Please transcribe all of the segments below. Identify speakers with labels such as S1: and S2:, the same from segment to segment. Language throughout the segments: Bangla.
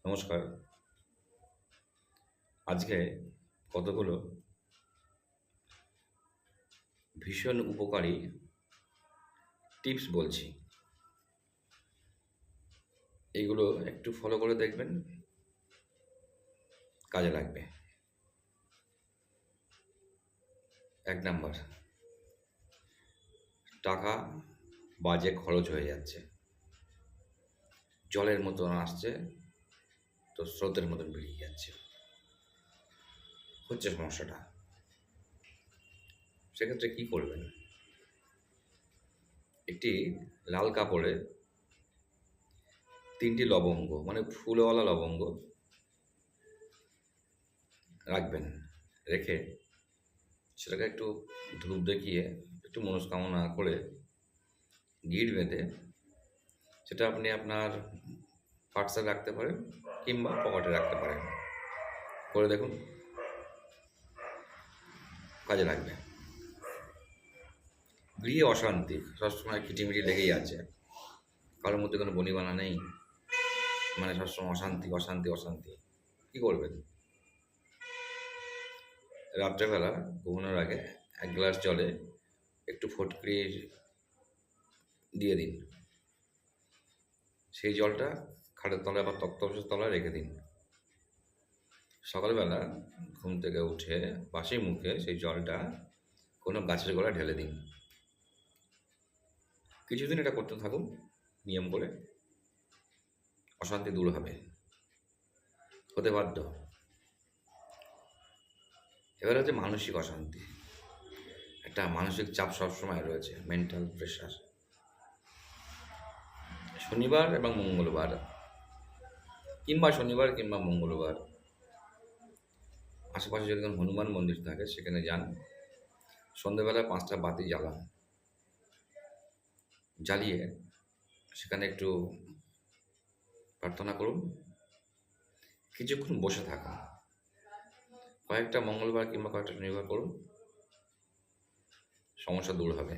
S1: নমস্কার। আজকে কতগুলো ভীষণ উপকারী টিপস বলছি। এইগুলো একটু ফলো করে দেখবেন, কাজে লাগবে। ১ নাম্বার, টাকা বাজে খরচ হয়ে যাচ্ছে। জলের মতন আসছে তো স্রোতের মতন বেরিয়ে যাচ্ছে। হচ্ছে সমস্যাটা। সেক্ষেত্রে কী করবেন? একটি লাল কাপড়ে ৩টি লবঙ্গ মানে ফুলওয়ালা লবঙ্গ রাখবেন। রেখে সেটাকে একটু ধূপ দেখিয়ে একটু মনস্কামনা করে গিঁট বেঁধে সেটা আপনি আপনার পার্সে রাখতে পারেন কিংবা পকেটে রাখতে পারেন। করে দেখুন, কাজে লাগবে। গৃহে অশান্তি সবসময় কিটিমিটি লেগেই আছে, কারোর মধ্যে কোনো বনিবানা নেই, মানে সবসময় অশান্তি অশান্তি অশান্তি। কী করবেন? রাত্রেবেলা ঘুমানোর আগে ১ গ্লাস জলে একটু ফটকিরি দিয়ে দিন। সেই জলটা খাটের তলায় বা তক্তপোষের তলায় রেখে দিন। সকালবেলা ঘুম থেকে উঠে বাসি মুখে সেই জলটা কোনো গাছের গোড়ায় ঢেলে দিন। কিছুদিন এটা করতে থাকুন নিয়ম করে, অশান্তি দূর হবে, হতে বাধ্য। এবার হচ্ছে মানসিক অশান্তি। একটা মানসিক চাপ সবসময় রয়েছে, মেন্টাল প্রেশার। শনিবার এবং মঙ্গলবার কিংবা শনিবার কিংবা মঙ্গলবার আশেপাশে যদি কোনো হনুমান মন্দির থাকে সেখানে যান। সন্ধ্যেবেলায় 5টা বাতি জ্বালান। জ্বালিয়ে সেখানে একটু প্রার্থনা করুন, কিছুক্ষণ বসে থাকুন। কয়েকটা মঙ্গলবার কিংবা কয়েকটা শনিবার করুন, সমস্যা দূর হবে।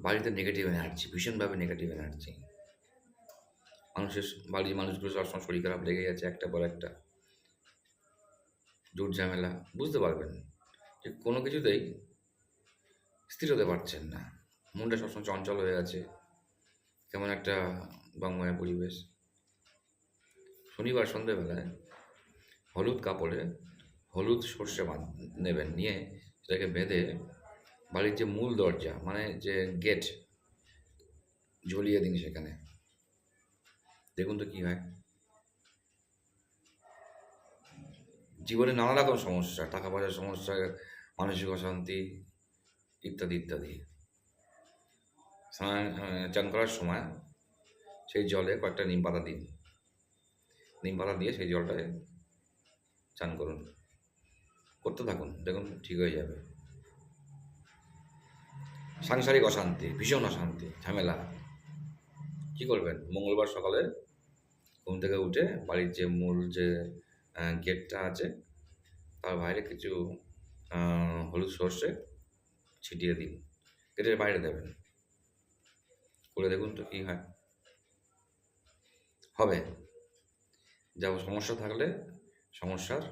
S1: বাড়িতে নেগেটিভ এনার্জি, ভীষণভাবে নেগেটিভ এনার্জি। বাড়ির মানুষগুলো সবসময় শরীর খারাপ লেগে যাচ্ছে, একটা পর একটা জুট ঝামেলা। বুঝতে পারবেন যে কোনো কিছুতেই স্থির হতে পারছেন না, মনটা সবসময় চঞ্চল হয়ে আছে, কেমন একটা বাংময় পরিবেশ। শনিবার সন্ধ্যেবেলায় হলুদ কাপড়ে হলুদ সর্ষে নেবেন, নিয়ে সেটাকে বেঁধে বাড়ির যে মূল দরজা মানে যে গেট ঝুলিয়ে দিন সেখানে। দেখুন তো কী হয়। জীবনে নানা রকম সমস্যা, টাকা পয়সার সমস্যা, মানসিক অশান্তি ইত্যাদি ইত্যাদি। চান করার সময় সেই জলে কয়েকটা নিম পাতা দিন। নিম পাতা দিয়ে সেই জলটায় চান করুন, করতে থাকুন, দেখুন ঠিক হয়ে যাবে। সাংসারিক অশান্তি, ভীষণ অশান্তি, ঝামেলা, কী করবেন? মঙ্গলবার সকালে ঘুম থেকে উঠে বাড়ির যে মূল যে গেটটা আছে তার বাইরে কিছু হলুদ সর্ষে ছিটিয়ে দিন, গেটের বাইরে দেবেন। করে দেখুন তো কী হয়। হবে। যা সমস্যা থাকলে সমস্যার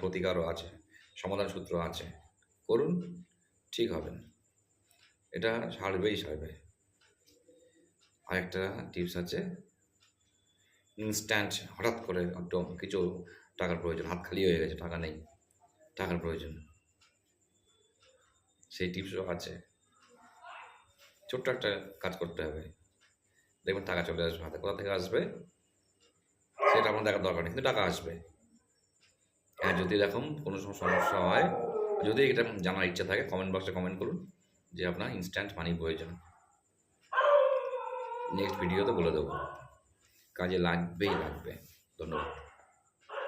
S1: প্রতিকারও আছে, সমাধান সূত্র আছে। করুন, ঠিক হবেন। এটা সারবেই সারবে। আরেকটা টিপস আছে, ইনস্ট্যান্ট হঠাৎ করে একদম কিছু টাকার প্রয়োজন, হাত খালি হয়ে গেছে, টাকা নেই, টাকার প্রয়োজন, সেই টিপসও আছে। ছোট্ট একটা কাজ করতে হবে, দেখবেন টাকা চলে আসবে হাতে। কোথা থেকে আসবে সেটা আপনার দেখার দরকার নেই, কিন্তু টাকা আসবে। হ্যাঁ, যদি এরকম কোনো সমস্যা হয়, যদি এটা জানার ইচ্ছা থাকে, কমেন্ট বক্সে কমেন্ট করুন যে আপনার ইনস্ট্যান্ট মানি প্রয়োজন। নেক্সট ভিডিওতে বলে দেবো, কাজে লাগবেই লাগবে। ধন্যবাদ।